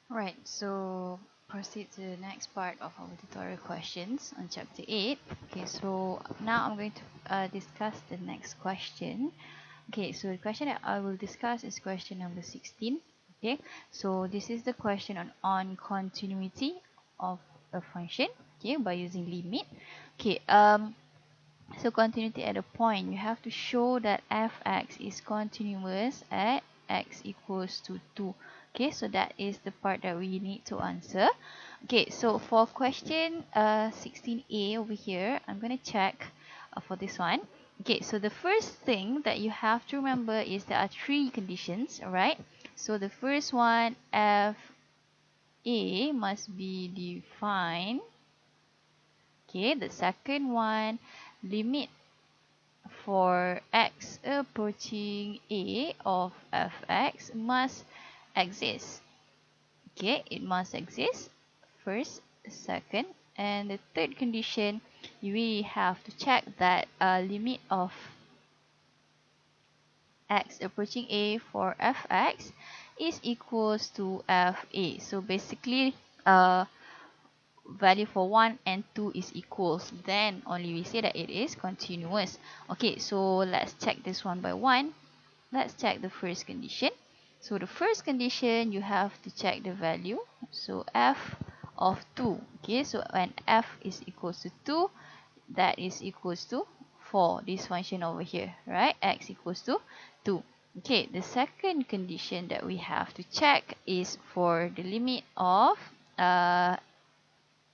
Right, so proceed to the next part of our tutorial questions on chapter 8. Okay, so now I'm going to discuss the next question. Okay, so the question that I will discuss is question number 16. Okay, so this is the question on continuity of a function, okay, by using limit. Okay, so continuity at a point, you have to show that fx is continuous at x equals to 2. Okay, so that is the part that we need to answer. Okay, so for question 16a over here, I'm going to check for this one. Okay, so the first thing that you have to remember is there are three conditions, alright? So the first one, f a must be defined. Okay, the second one, limit for x approaching a of fx must exist. Okay, it must exist first, second, and the third condition, you really have to check that limit of x approaching a for fx is equals to fa. So basically, value for 1 and 2 is equals, then only we say that it is continuous. Okay, so let's check this one by one. Let's check the first condition. So the first condition, you have to check the value. So f of 2. Okay, so when f is equals to 2, that is equals to 4. This function over here, right? X equals to 2. Okay, the second condition that we have to check is for the limit of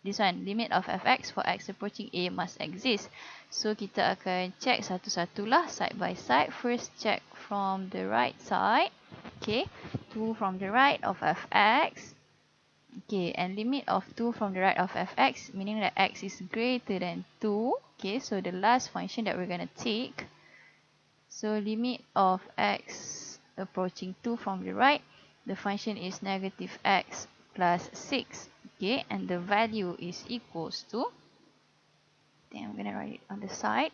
this one, limit of fx for x approaching a must exist. So kita akan check satu-satu lah, side by side. First check from the right side. Okay, 2 from the right of fx. Okay, and limit of 2 from the right of fx, meaning that x is greater than 2. Okay, so the last function that we're going to take. So limit of x approaching 2 from the right, the function is negative x plus 6. Okay, and the value is equals to, I think I'm going to write it on the side.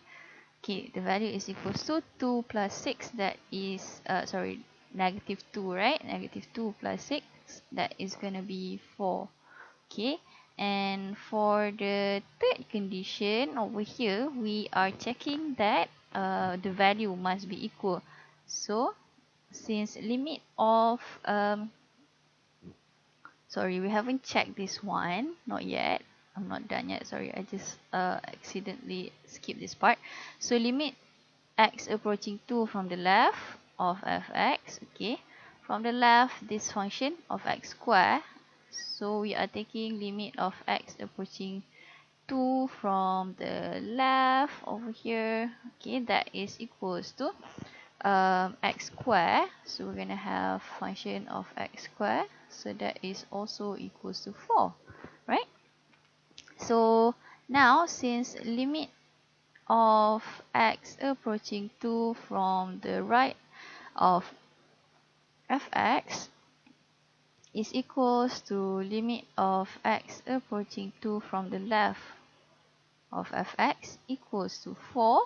Okay, the value is equals to 2 plus 6, that is, negative 2, right? Negative 2 plus 6, that is going to be 4. Okay, and for the third condition over here, we are checking that the value must be equal. So, since limit of, we haven't checked this one, not yet. I'm not done yet, sorry, I just accidentally skipped this part. So limit x approaching 2 from the left of fx, okay, from the left this function of x square, so we are taking limit of x approaching 2 from the left over here, okay, that is equals to x square. So we're going to have function of x square, so that is also equals to 4, right? So now, since limit of x approaching 2 from the right of fx is equals to limit of x approaching 2 from the left of fx equals to 4,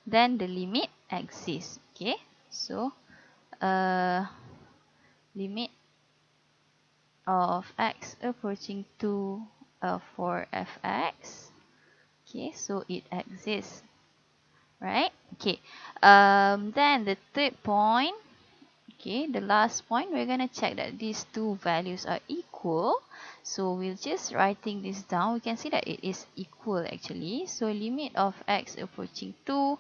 then the limit exists. Okay, so limit of x approaching 2 for fx, okay, so it exists, right? Okay, then the third point, okay, the last point, we're going to check that these two values are equal. So we'll just writing this down, we can see that it is equal actually. So limit of x approaching 2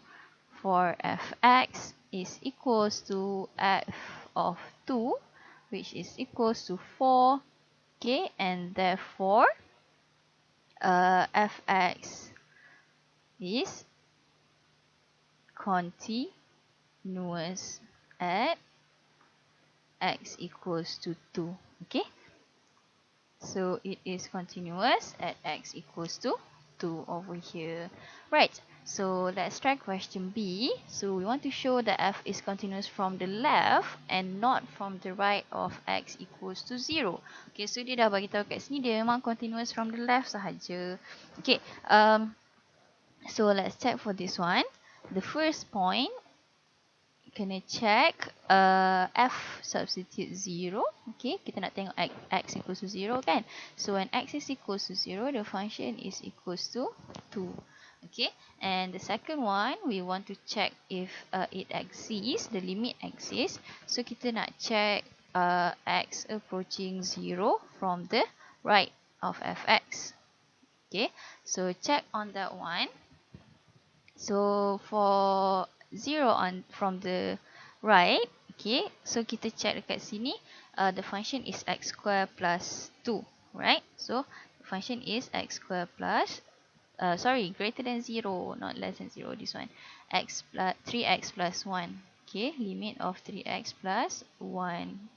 for fx is equals to f of 2, which is equals to 4. Okay, and therefore fx is continuous at x equals to 2. Okay, so it is continuous at x equals to 2 over here. Right, so let's try question B. So we want to show that f is continuous from the left and not from the right of x equals to 0. Okay, so dia dah bagi tahu kat sini dia memang continuous from the left sahaja. Okay, so let's check for this one. The first point, kena check f substitute 0. Okay, kita nak tengok x equals to 0 kan. So when x is equals to 0, the function is equals to 2. Okay, and the second one, we want to check if it exists, the limit exists. So kita nak check x approaching 0 from the right of fx. Okay, so check on that one. So for 0 on from the right, okay, so kita check dekat sini, the function is x square plus 2, right? So the function is x square plus, greater than 0, not less than 0, this one, x plus 3x plus 1, okay, limit of 3x plus 1.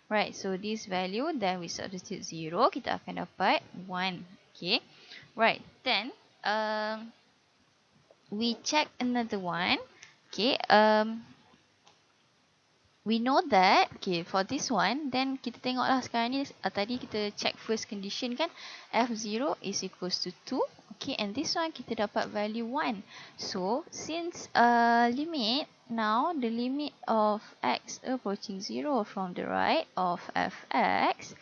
Right, so this value, then we substitute 0, kita akan dapat 1, okay. Right, then we check another one. Okay, we know that, okay, for this one, then kita tengoklah sekarang ni, tadi kita check first condition kan, f0 is equals to 2. Okay, and this one kita dapat value 1. So since limit, now the limit of x approaching 0 from the right of fx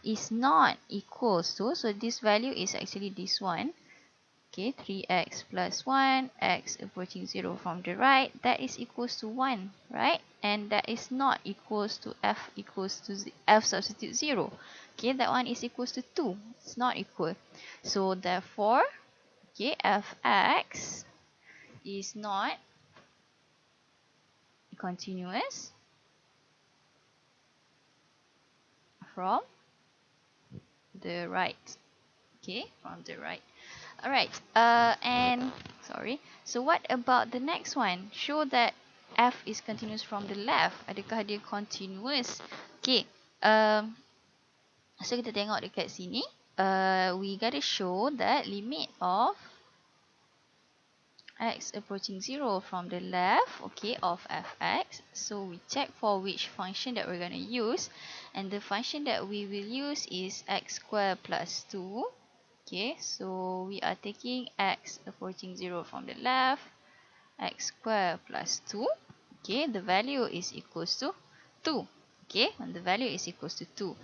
is not equals to, so this value is actually this one. Okay, 3x plus 1, x approaching 0 from the right, that is equals to 1, right? And that is not equals to f equals to f substitute 0. Okay, that one is equals to 2. It's not equal. So therefore, okay, fx is not continuous from the right. Okay, from the right. Alright, and sorry. So what about the next one? Show that f is continuous from the left. Adakah dia continuous? Okay. So kita tengok dekat sini. We gotta show that limit of x approaching 0 from the left, okay, of fx. So we check for which function that we're gonna use, and the function that we will use is x squared plus 2. Okay, so we are taking x approaching 0 from the left, x squared plus 2. Okay, the value is equals to 2. Okay, and the value is equals to 2.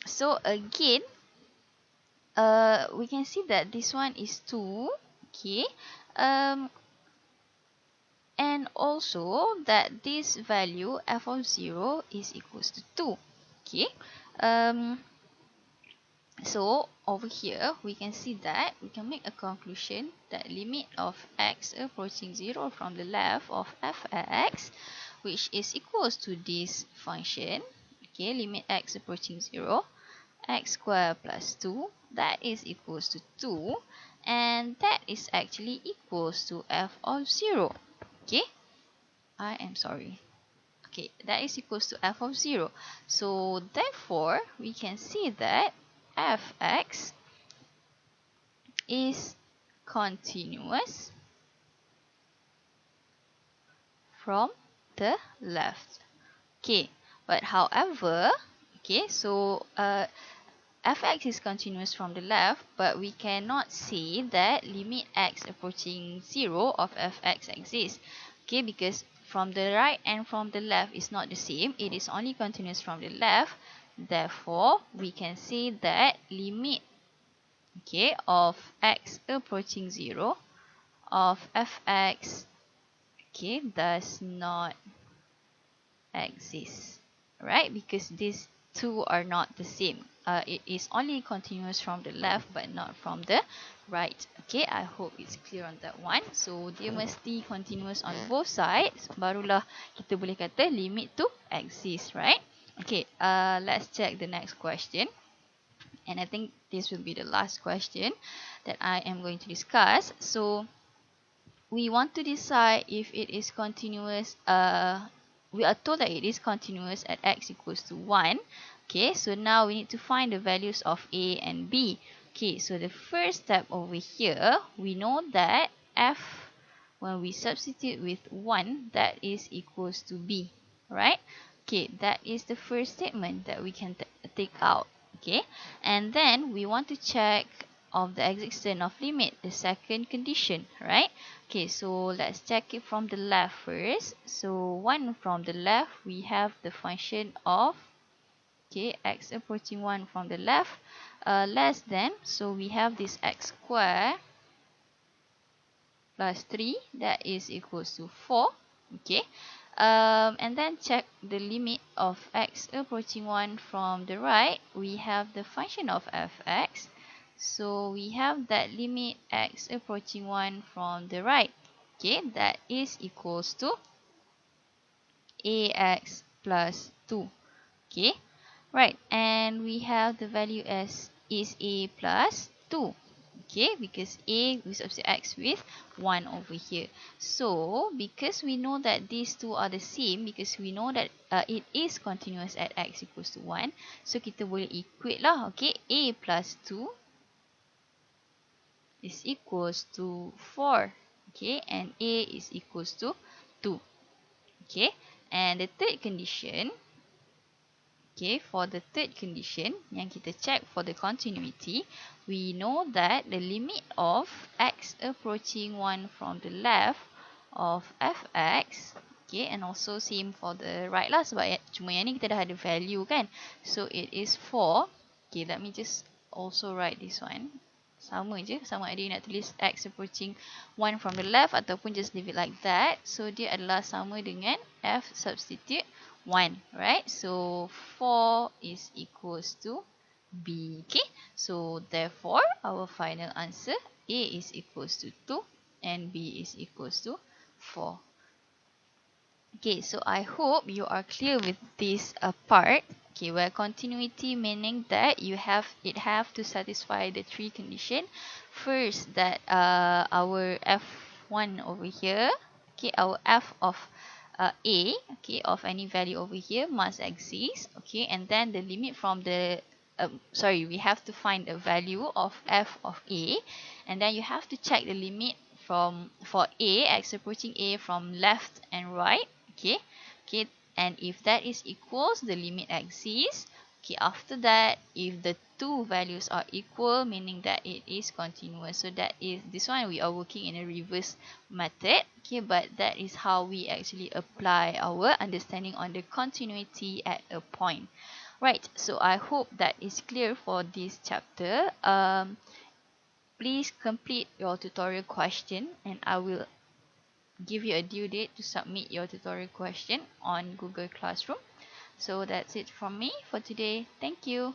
So again, we can see that this one is 2. Okay, and also that this value f of 0 is equals to 2. Okay, so over here we can see that we can make a conclusion that limit of x approaching 0 from the left of fx, which is equals to this function, okay, limit x approaching 0, x squared plus 2, that is equals to 2, and that is actually equals to f of 0. Okay, I am sorry. Okay, that is equals to f of 0. So therefore we can see that fx is continuous from the left. Okay, but however, okay, so fx is continuous from the left, but we cannot say that limit x approaching 0 of fx exists. Okay, because from the right and from the left is not the same, it is only continuous from the left. Therefore, we can say that limit, okay, of x approaching 0 of fx, okay, does not exist, right? Because these two are not the same. It is only continuous from the left but not from the right. Okay, I hope it's clear on that one. So dia mesti continuous on both sides, barulah kita boleh kata limit to exist, right? Okay, let's check the next question. And I think this will be the last question that I am going to discuss. So we want to decide if it is continuous. We are told that it is continuous at x equals to 1. Okay, so now we need to find the values of a and b. Okay, so the first step over here, we know that f, when we substitute with 1, that is equals to b, right? Okay, that is the first statement that we can take out. Okay, and then we want to check of the existence of limit, the second condition, right? Okay, so let's check it from the left first. So 1 from the left, we have the function of, okay, x approaching 1 from the left less than, so we have this x square plus 3 that is equals to 4. Okay, and then check the limit of x approaching 1 from the right. We have the function of fx, so we have that limit x approaching 1 from the right, okay, that is equals to ax plus 2. Okay, right, and we have the value as is a plus 2. Okay, because a we substitute x with 1 over here. So because we know that these two are the same, because we know that it is continuous at x equals to 1, so kita boleh equate lah. Okay, a plus 2 is equals to 4. Okay, and a is equals to 2. Okay, and the third condition, okay, for the third condition yang kita check for the continuity, we know that the limit of x approaching 1 from the left of fx, okay, and also same for the right lah, sebab cuma yang ni kita dah ada value kan, so it is 4. Okay, let me just also write this one. Sama je, sama ada you nak tulis x approaching 1 from the left ataupun just leave it like that. So dia adalah sama dengan f substitute 1, right? So 4 is equals to b. Okay, so therefore our final answer, a is equals to 2 and b is equals to 4. Okay, so I hope you are clear with this part. Okay, where continuity meaning that it have to satisfy the three condition. First, that our f1 over here, okay, our f of a, okay, of any value over here must exist. Okay, and then the limit from the we have to find a value of f of a, and then you have to check the limit for a, x approaching a from left and right. Okay, okay, and if that is equals, the limit exists. Okay, after that, if the two values are equal, meaning that it is continuous. So that is this one, we are working in a reverse method. Okay, but that is how we actually apply our understanding on the continuity at a point. Right, so I hope that is clear for this chapter. Please complete your tutorial question, and I will give you a due date to submit your tutorial question on Google Classroom. So that's it from me for today. Thank you.